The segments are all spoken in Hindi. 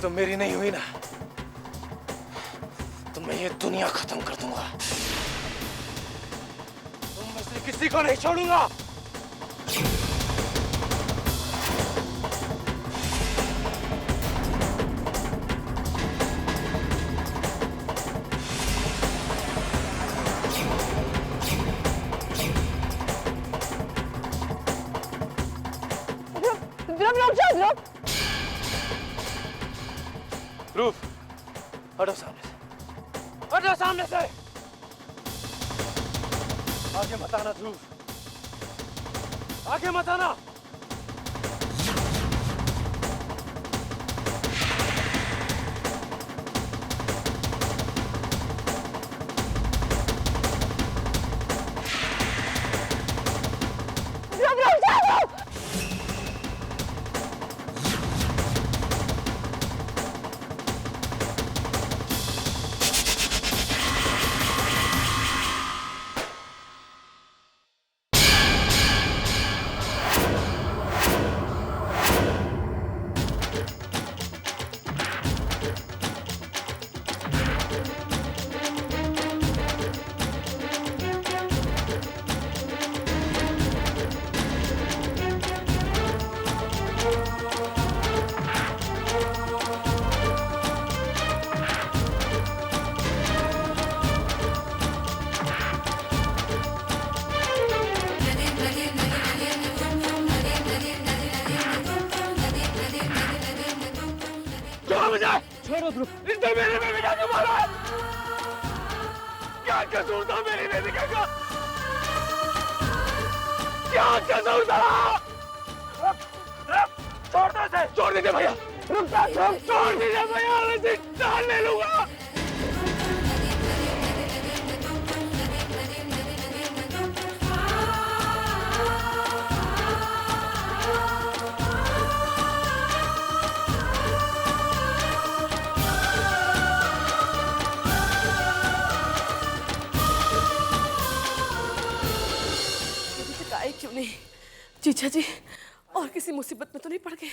तुम मेरी नहीं हुई ना तो मैं ये दुनिया खत्म कर दूंगा। तुम में से किसी को नहीं छोड़ूंगा। रूफ, हटो सामने से, हटो सामने से। आगे मत आना ध्रुव, आगे मत आना। छोड़ो ध्रुव, इसने मेरी बेबी को मारा है। क्या कसूर था मेरी बेबी का? क्या कसूर था? छोड़ दो इसे, छोड़ दीजिए भैया। रुक जा, छोड़ दीजिए भैया, मैं इसे जान ले लूंगा। क्यों नहीं जीजा जी और किसी मुसीबत में तो नहीं पड़ गए?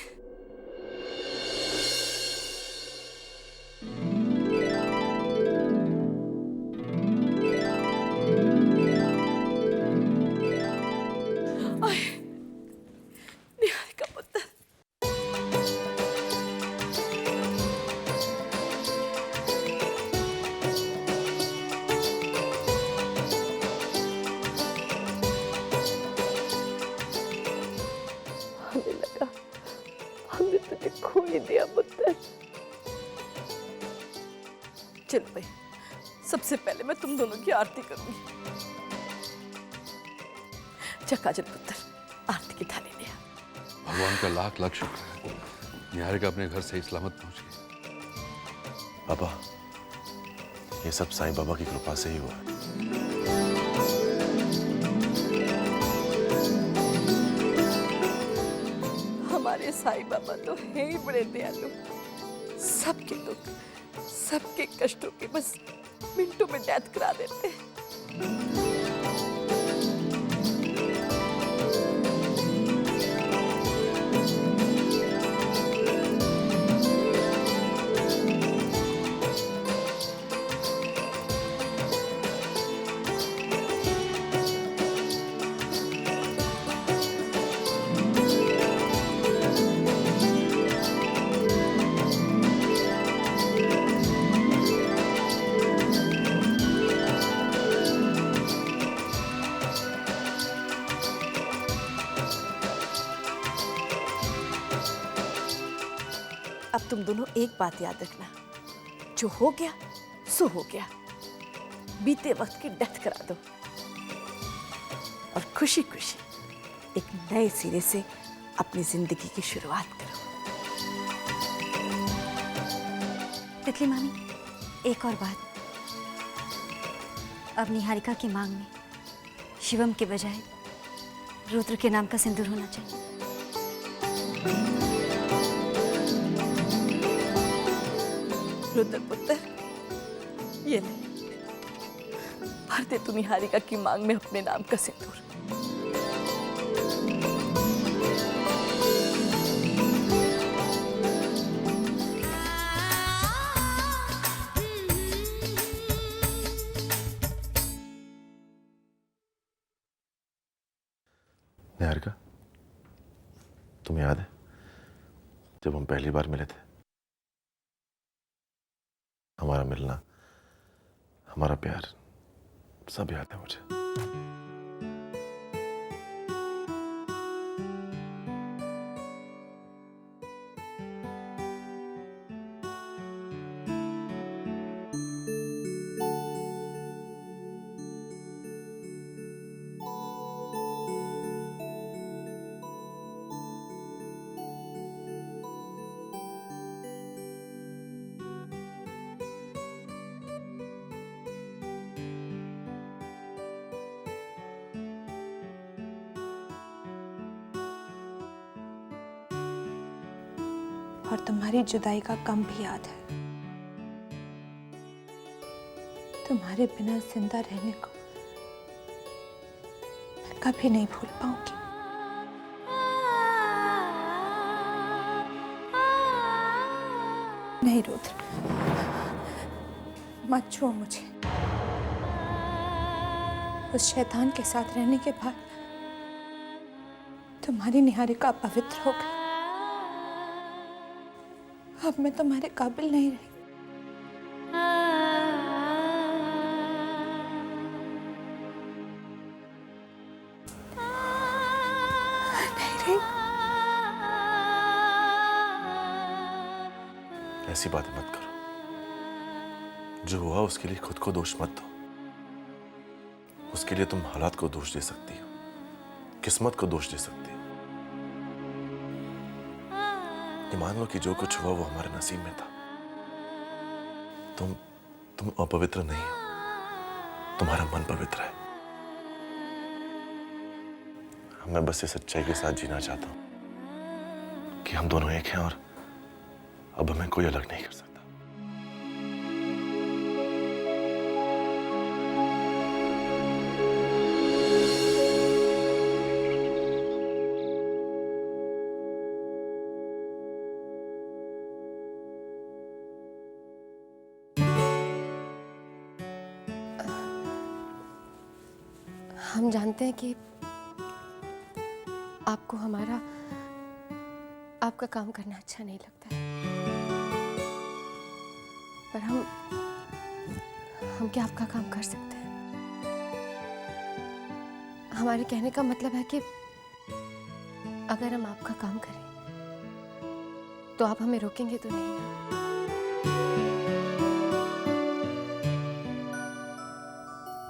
निहारिका पुत्र, हमें लगा हमने तुझे खो ही दिया पुत्र। चलो भाई, सबसे पहले मैं तुम दोनों की आरती करूंगी। काजल पुत्र, आरती की थाली ले आ। भगवान का लाख लाख शुक्र है, निहारिका अपने घर से सलामत पहुंच गई। पापा, ये सब साईं बाबा की कृपा से ही हुआ। हमारे साईं बाबा तो है ही बड़े दयालु। सबके दुख, सबके कष्टों के बस मिनटों में डेथ करा देते हैं। अब तुम दोनों एक बात याद रखना, जो हो गया सो हो गया। बीते वक्त की डेथ करा दो और खुशी खुशी एक नए सिरे से अपनी जिंदगी की शुरुआत करो। तितली मामी, एक और बात, अब निहारिका की मांग में शिवम के बजाय रुद्र के नाम का सिंदूर होना चाहिए। रुद्र पुत्र, ये ले, भर दे तू निहारिका की मांग में अपने नाम का सिंदूर। निहारिका, तुम्हें याद है जब हम पहली बार मिले थे? हमारा मिलना, हमारा प्यार, सब याद है मुझे। और तुम्हारी जुदाई का गम भी याद है। तुम्हारे बिना जिंदा रहने को मैं कभी नहीं भूल पाऊंगी। नहीं रुद्र, मत छुओ मुझे। उस शैतान के साथ रहने के बाद तुम्हारी निहारिका पवित्र हो गई। अब मैं तुम्हारे काबिल नहीं रही। नहीं रही। ऐसी बातें मत करो। जो हुआ उसके लिए खुद को दोष मत दो। उसके लिए तुम हालात को दोष दे सकती हो, किस्मत को दोष दे सकती हो। ये मान लो कि जो कुछ हुआ वो हमारे नसीब में था। तुम अपवित्र नहीं हो, तुम्हारा मन पवित्र है। मैं बस इस सच्चाई के साथ जीना चाहता हूं कि हम दोनों एक हैं और अब हमें कोई अलग नहीं कर सकता। हम जानते हैं कि आपको आपका काम करना अच्छा नहीं लगता है, पर हम क्या आपका काम कर सकते हैं? हमारे कहने का मतलब है कि अगर हम आपका काम करें तो आप हमें रोकेंगे तो नहीं ना?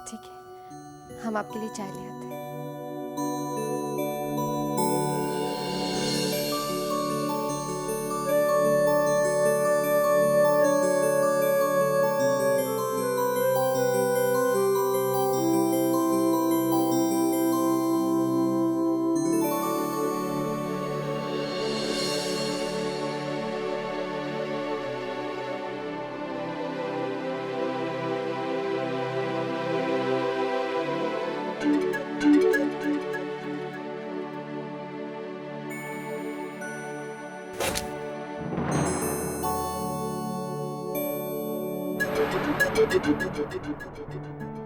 ठीक है, हम आपके लिए चाय ले आते हैं।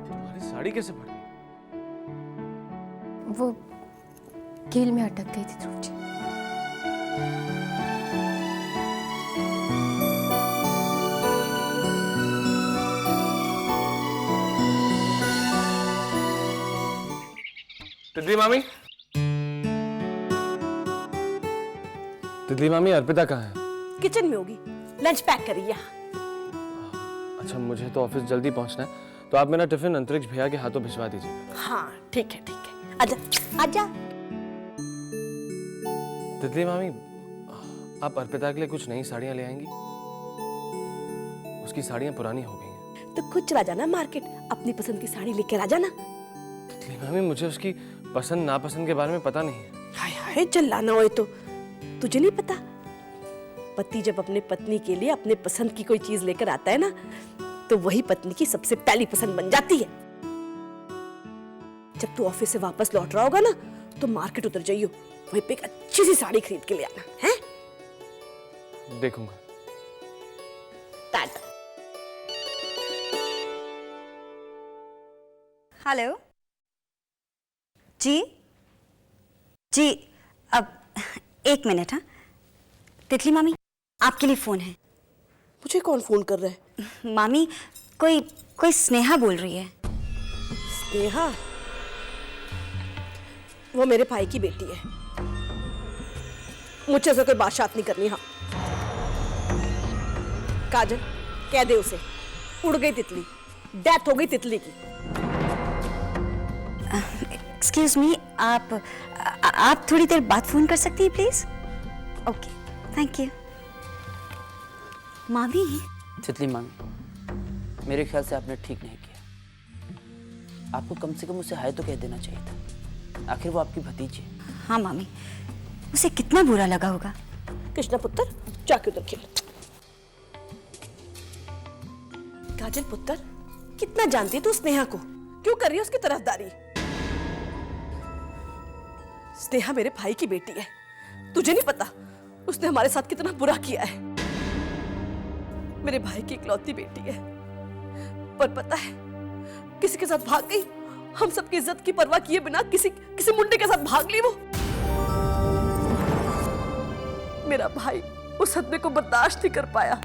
तुम्हारी साड़ी कैसे फट गई? वो कील में अटक गई थी ध्रुव जी। तितली मामी, तितली मामी, अर्पिता कहाँ है? किचन में होगी, लंच पैक करिए। अच्छा, मुझे तो ऑफिस जल्दी पहुंचना है, तो आप मेरा टिफिन अंतरिक्ष भैया के हाथों भिजवा दीजिए। हाँ ठीक है ठीक है, आजा आजा। तितली मामी, आप अर्पिता के लिए कुछ नई साड़ियां ले आएंगी? उसकी साड़ियां पुरानी हो गई हैं। तो खुद चला जाना मार्केट, अपनी पसंद की साड़ी लेकर आ जाना। तितली मामी, मुझे उसकी पसंद नापसंद के बारे में पता नहीं है। हाय हाय, चिल्लाना हो तो तुझे नहीं पता? पति जब अपने पत्नी के लिए अपने पसंद की कोई चीज लेकर आता है ना, तो वही पत्नी की सबसे पहली पसंद बन जाती है। जब तू ऑफिस से वापस लौट रहा होगा ना, तो मार्केट उतर जाइयो, वहीं पे एक अच्छी सी साड़ी खरीद के ले आना है। देखूंगा। टाटा। हेलो जी, जी अब 1 मिनट। हाँ तितली मामी, आपके लिए फोन है। मुझे कौन फोन कर रहा है? मामी कोई स्नेहा बोल रही है। स्नेहा? वो मेरे भाई की बेटी है, मुझसे ऐसा कोई बात नहीं करनी। हाँ काजल, कह दे उसे उड़ गई तितली, डेथ हो गई तितली की। एक्सक्यूज मी, आप थोड़ी देर बाद फोन कर सकती हैं प्लीज? Okay thank you. मामी तितली मामी, मेरे ख्याल से आपने ठीक नहीं किया। आपको कम से कम उसे हाय तो कह देना चाहिए था, आखिर वो आपकी भतीजी है। हाँ मामी, उसे कितना बुरा लगा होगा। कृष्णा पुत्र, जाके उधर खेल। काजल पुत्र, कितना जानती तू स्नेहा को? क्यों कर रही है उसकी तरफदारी? स्नेहा मेरे भाई की बेटी है, तुझे नहीं पता उसने हमारे साथ कितना बुरा किया है? मेरे भाई की इकलौती बेटी है, पर पता है किसी के साथ भाग गई, हम सबकी इज्जत की परवाह किए बिना किसी मुंडे के साथ भाग ली वो। मेरा भाई उस सदमे को बर्दाश्त नहीं कर पाया,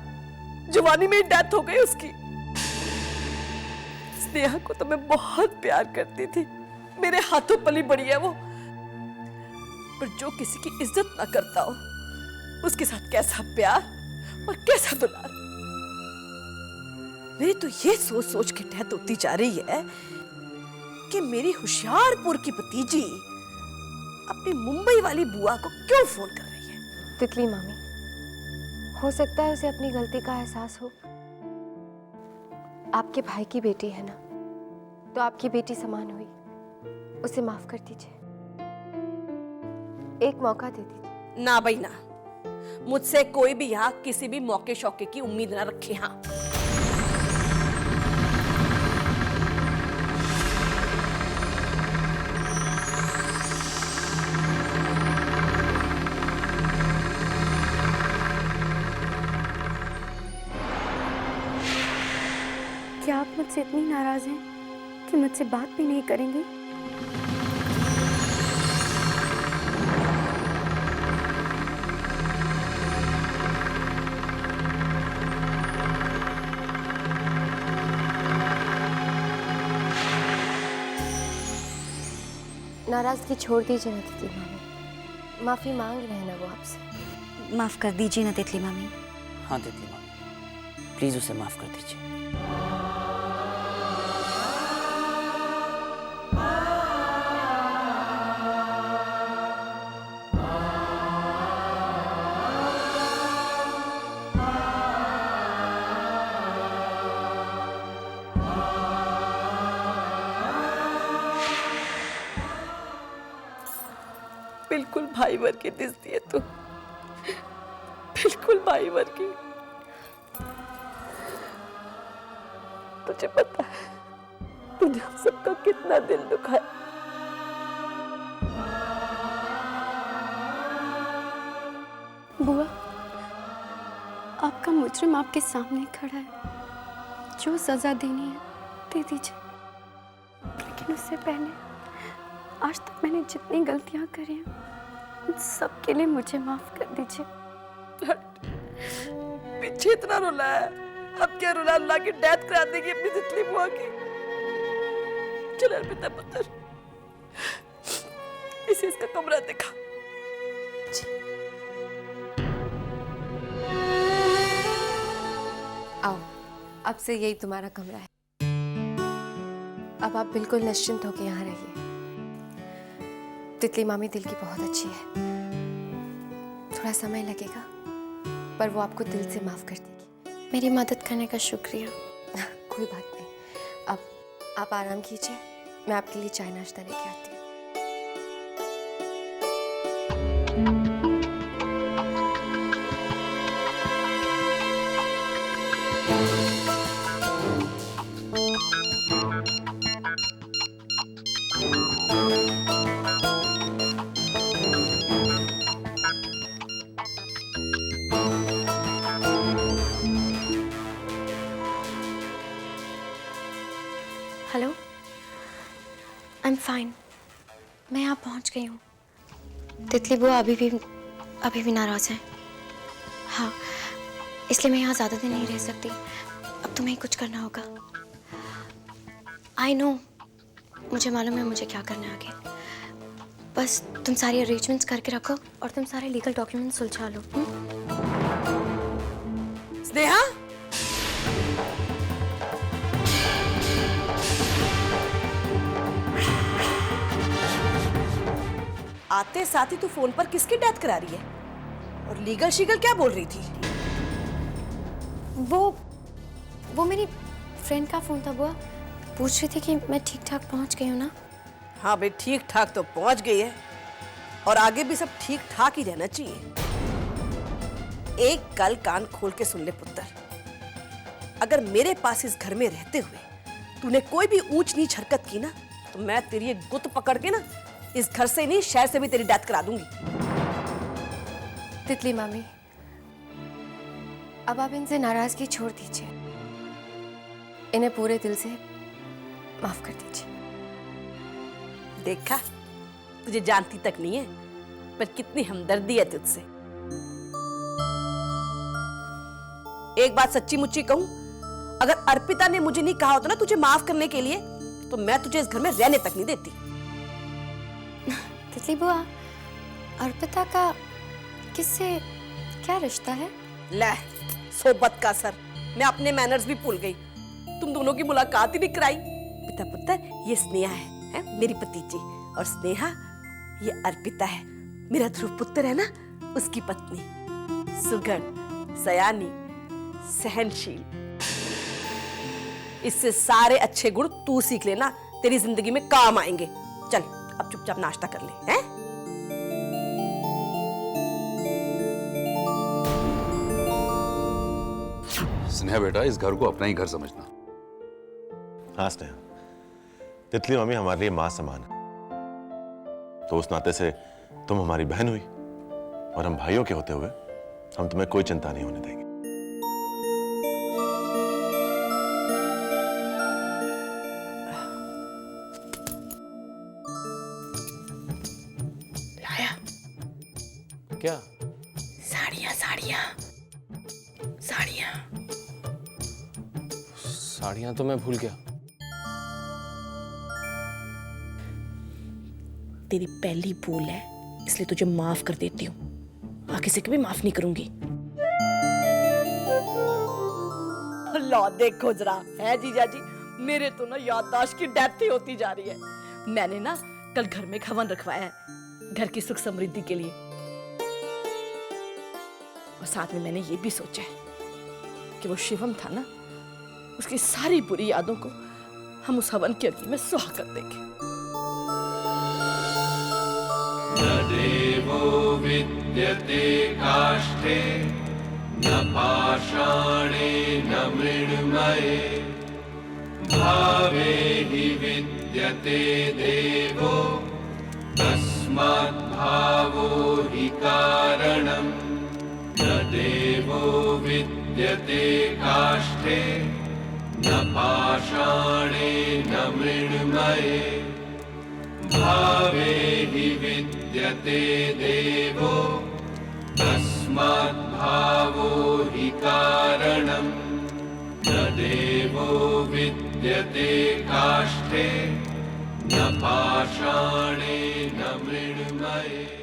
जवानी में ही डेथ हो गई उसकी। स्नेहा को तो मैं बहुत प्यार करती थी, मेरे हाथों पली बड़ी है वो, पर जो किसी की इज्जत ना करता हो उसके साथ कैसा प्यार और कैसा दुलार। मेरी तो ये सोच सोच के डेथ होती जा रही है कि मेरी होशियारपुर की भतीजी अपनी मुंबई वाली बुआ को क्यों फोन कर रही है? तितली मामी, हो सकता है उसे अपनी गलती का एहसास हो। आपके भाई की बेटी है ना, तो आपकी बेटी समान हुई, उसे माफ कर दीजिए, एक मौका दे दीजिए। ना भाई ना, मुझसे कोई भी यहाँ किसी भी मौके शौके की उम्मीद ना रखे। हाँ क्या आप मुझसे इतनी नाराज हैं कि मुझसे बात भी नहीं करेंगे? नाराजगी छोड़ दीजिए ना तितली मामी, माफी मांग रहे हैं ना वो आपसे। माफ कर दीजिए ना तितली मामी। हाँ तितली मामी, प्लीज उसे माफ कर दीजिए। बिल्कुल भाई वर्गी दिखती है तू, बिल्कुल भाई वर्गी। तुझे पता है तूने हम सबका कितना दिल दुखाया। बुआ, आपका मुजरिम आपके सामने खड़ा है, जो सजा देनी है दे दीजिए, लेकिन उससे पहले आज तक मैंने जितनी गलतियां करी हैं उन सब के लिए मुझे माफ कर दीजिए। पीछे इतना रुला है, अब क्या रुला रुला के डेथ करा देगी अपनी तितली बुआ की। चल अर्पिता पुत्र, इसे इसका कमरा दिखा। आओ, अब से यही तुम्हारा कमरा है, अब आप बिल्कुल निश्चिंत होकर यहाँ रहिए। तितली मामी दिल की बहुत अच्छी है, थोड़ा समय लगेगा पर वो आपको दिल से माफ कर देगी। मेरी मदद करने का शुक्रिया। कोई बात नहीं, अब आप आराम कीजिए, मैं आपके लिए चाय नाश्ता लेके आती हूँ। हेलो, आई एम फाइन, मैं यहाँ पहुँच गई हूँ। तितली बुआ अभी भी नाराज हैं। हाँ, इसलिए मैं यहाँ ज़्यादा दिन नहीं रह सकती। अब तुम्हें कुछ करना होगा। आई नो, मुझे मालूम है मुझे क्या करना है आगे। बस तुम सारी अरेंजमेंट्स करके रखो और तुम सारे लीगल डॉक्यूमेंट्स सुलझा लो। स्नेहा, आते साथ ही तू फोन पर किसकी डेथ करा रही है? और लीगल शीगल क्या बोल रही थी? वो मेरी फ्रेंड का फोन था बुआ। पूछ रही थी कि मैं ठीक ठाक पहुंच गई हूँ ना। हाँ भाई, ठीक ठाक तो पहुंच गई है और आगे भी सब ठीक ठाक ही रहना चाहिए। एक कल कान खोल के सुन ले पुत्र, अगर मेरे पास इस घर में रहते हुए तूने कोई भी ऊंच नीच हरकत की ना, तो मैं तेरी एक गुत पकड़ के ना इस घर से नहीं शहर से भी तेरी डेथ करा दूंगी। तितली मामी, अब आप इनसे नाराजगी छोड़ दीजिए, इन्हें पूरे दिल से माफ कर दीजिए। देखा, तुझे जानती तक नहीं है पर कितनी हमदर्दी है तुझसे। एक बात सच्ची मुच्ची कहूं, अगर अर्पिता ने मुझे नहीं कहा होता ना तुझे माफ करने के लिए, तो मैं तुझे इस घर में रहने तक नहीं देती। तितली बुआ, अर्पिता का किससे क्या रिश्ता है? ले, सोबत का सर, मैं अपने मैनर्स भी भूल गई। तुम दोनों की मुलाकात ही नहीं कराई। पिता पुत्र, ये स्नेहा है मेरी भतीजी, और स्नेहा ये अर्पिता है, मेरा ध्रुव पुत्र है ना, उसकी पत्नी। सुगढ़, सयानी, सहनशील, इससे सारे अच्छे गुण तू सीख लेना, तेरी जिंदगी में काम आएंगे। चल अब चुपचाप नाश्ता कर ले, हैं? स्नेहा बेटा, इस घर को अपना ही घर समझना। हाँ स्नेहा, तितली मम्मी हमारे लिए माँ समान है, तो उस नाते से तुम हमारी बहन हुई, और हम भाइयों के होते हुए हम तुम्हें कोई चिंता नहीं होने देंगे। लाया क्या? साड़ियाँ साड़ियाँ साड़ियाँ। साड़ियाँ तो मैं भूल गया। तेरी पहली भूल है, इसलिए तुझे माफ कर देती हूँ, आगे से कभी माफ नहीं करूंगी। लो देखो जरा, है जीजा जी, मेरे तो ना याददाश्त की डेथ ही होती जा रही है। मैंने ना कल घर में हवन रखवाया है घर की सुख समृद्धि के लिए, और साथ में मैंने ये भी सोचा है कि वो शिवम था ना, उसकी सारी बुरी यादों को हम उस हवन की अग्नि में सुहा कर देंगे। न देवो विद्यते काष्ठे न पाषाणे न मृण्मये भावे हि विद्यते देवो तस्मात् भावो हि कारणम्। न देवो विद्यते काष्ठे न पाषाणे न मृण्मये भावे हि विद्यते देवो तस्मात् भावो हि कारणम्। न देवो विद्यते काष्ठे न पाषाणे न मृण्मये।